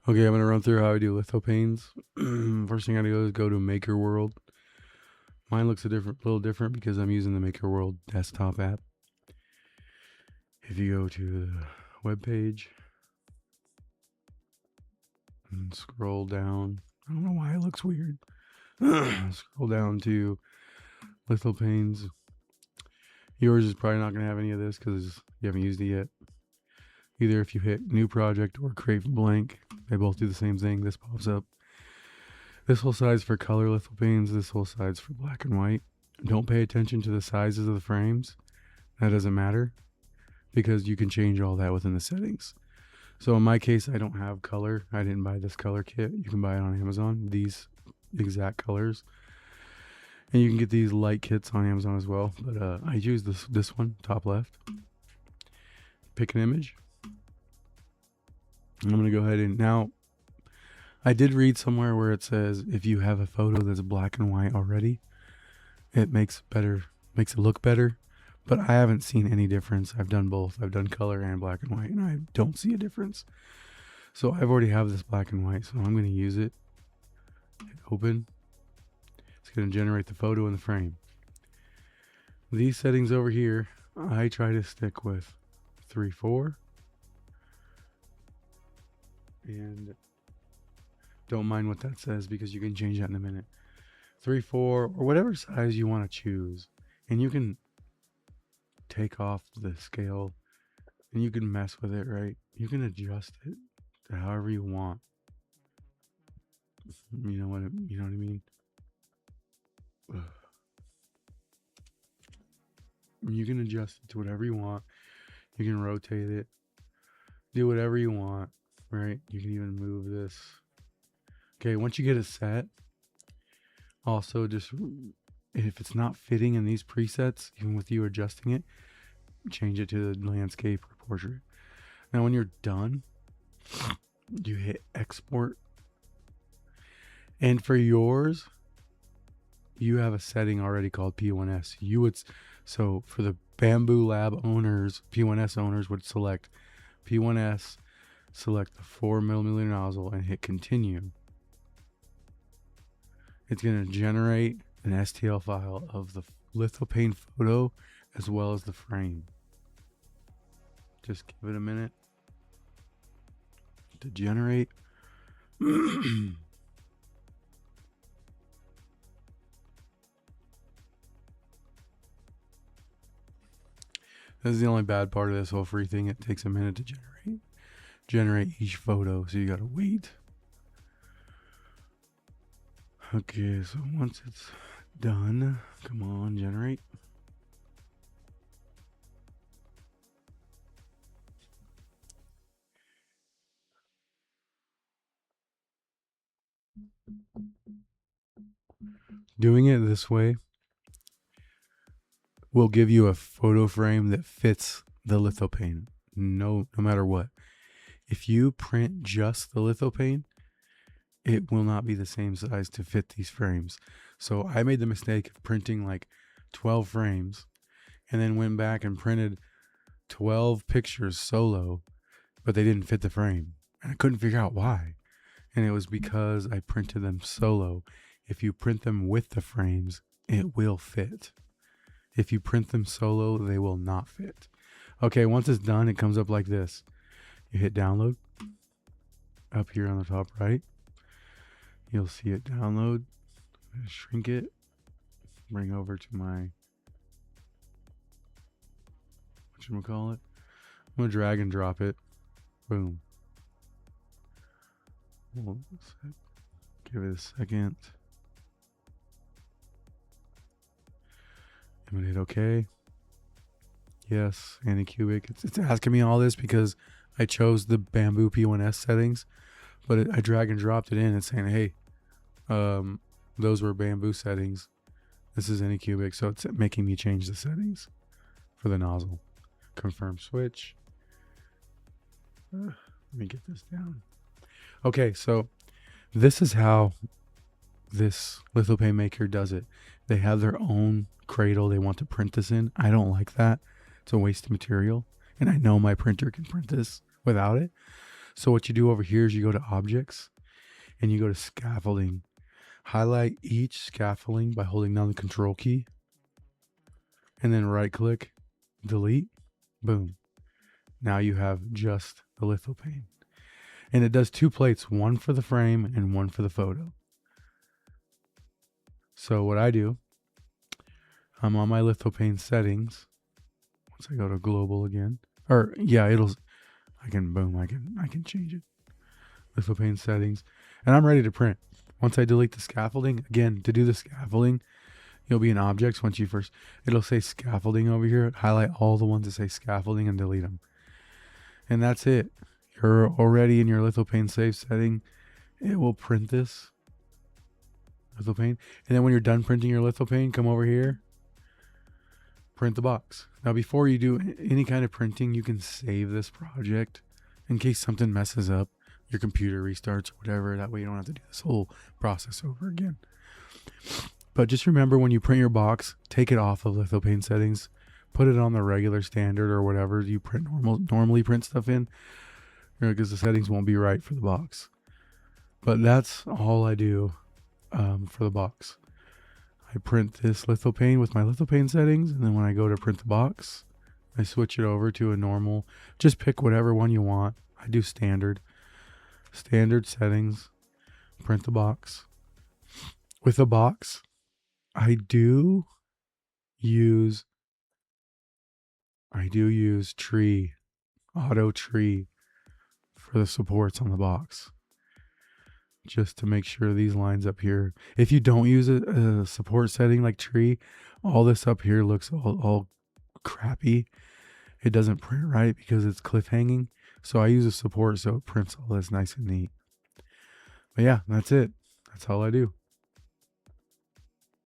Okay, I'm going to run through how I do lithopanes. First thing I do is go to makerworld. Mine looks little different because I'm using the makerworld desktop app. If you go to the web page and scroll down, I don't know why it looks weird. Scroll down to lithopanes. Yours is probably not going to have any of this because you haven't used it yet. Either if you hit new project or create from blank, they both do the same thing. This pops up. This whole side's for color lithopanes. This whole side's for black and white. Don't pay attention to the sizes of the frames. That doesn't matter because you can change all that within the settings. So in my case, I don't have color. I didn't buy this color kit. You can buy it on Amazon, these exact colors. And you can get these light kits on Amazon as well. But I use this one, top left. Pick an image. I'm going to go ahead and now, I did read somewhere where it says if you have a photo that's black and white already, it makes it look better. But I haven't seen any difference. I've done both. I've done color and black and white, and I don't see a difference. So I've already have this black and white, so I'm going to use it. Hit open. It's going to generate the photo in the frame. These settings over here, I try to stick with 3:4. And don't mind what that says because you can change that in a minute. 3:4 or whatever size you want to choose. And you can take off the scale and you can mess with it, right? You can adjust it to however you want. You know what I mean? Ugh. You can adjust it to whatever you want. You can rotate it. Do whatever you want, right? You can even move this. Okay, once you get it set, also just if it's not fitting in these presets, even with you adjusting it, change it to the landscape or portrait. Now when you're done, you hit export. And for yours, you have a setting already called P1S. So for the Bamboo Lab owners, P1S owners would select P1S, select the 4mm nozzle and hit continue. It's going to generate an STL file of the lithopane photo as well as the frame. Just give it a minute to generate. This is the only bad part of this whole free thing. It takes a minute to generate each photo, so you gotta wait. Okay, so once it's done, come on, generate. Doing it this way will give you a photo frame that fits the lithopane, no matter what. If you print just the lithopane, it will not be the same size to fit these frames. So I made the mistake of printing like 12 frames and then went back and printed 12 pictures solo, but they didn't fit the frame. And I couldn't figure out why. And it was because I printed them solo. If you print them with the frames, it will fit. If you print them solo, they will not fit. Okay, once it's done, it comes up like this. You hit download. Up here on the top right, you'll see it download. Shrink it. Bring over to my, whatchamacallit. I'm going to drag and drop it. Boom. Give it a second. I'm going to hit OK. Yes, Anycubic. It's asking me all this because I chose the Bamboo P1S settings, but I drag and dropped it in and saying, hey, those were Bamboo settings. This is Anycubic, so it's making me change the settings for the nozzle. Confirm switch. Let me get this down. Okay, so this is how this lithopane maker does it. They have their own cradle they want to print this in. I don't like that. It's a waste of material. And I know my printer can print this without it. So what you do over here is you go to objects and you go to scaffolding. Highlight each scaffolding by holding down the control key and then right click, delete, boom. Now you have just the lithopane. And it does 2 plates, one for the frame and one for the photo. So what I do, I'm on my lithopane settings. Once I go to global again, or yeah, I can change it. Lithopane settings, and I'm ready to print. Once I delete the scaffolding, again, to do the scaffolding, you'll be in objects. It'll say scaffolding over here. Highlight all the ones that say scaffolding and delete them. And that's it. You're already in your lithopane save setting. It will print this lithopane. And then when you're done printing your lithopane, come over here, print the box. Now, before you do any kind of printing, you can save this project in case something messes up, your computer restarts or whatever. That way you don't have to do this whole process over again. But just remember, when you print your box, take it off of lithopane settings, put it on the regular standard or whatever you normally print stuff in, because the settings won't be right for the box. But that's all I do for the box. I print this lithopane with my lithopane settings, and then when I go to print the box, I switch it over to a normal. Just pick whatever one you want. I do standard settings, print the box. With the box, I do use auto tree for the supports on the box, just to make sure these lines up here. If you don't use a support setting like tree, all this up here looks all crappy. It doesn't print right because it's cliffhanging. So I use a support so it prints all this nice and neat. But yeah, that's it. That's all I do.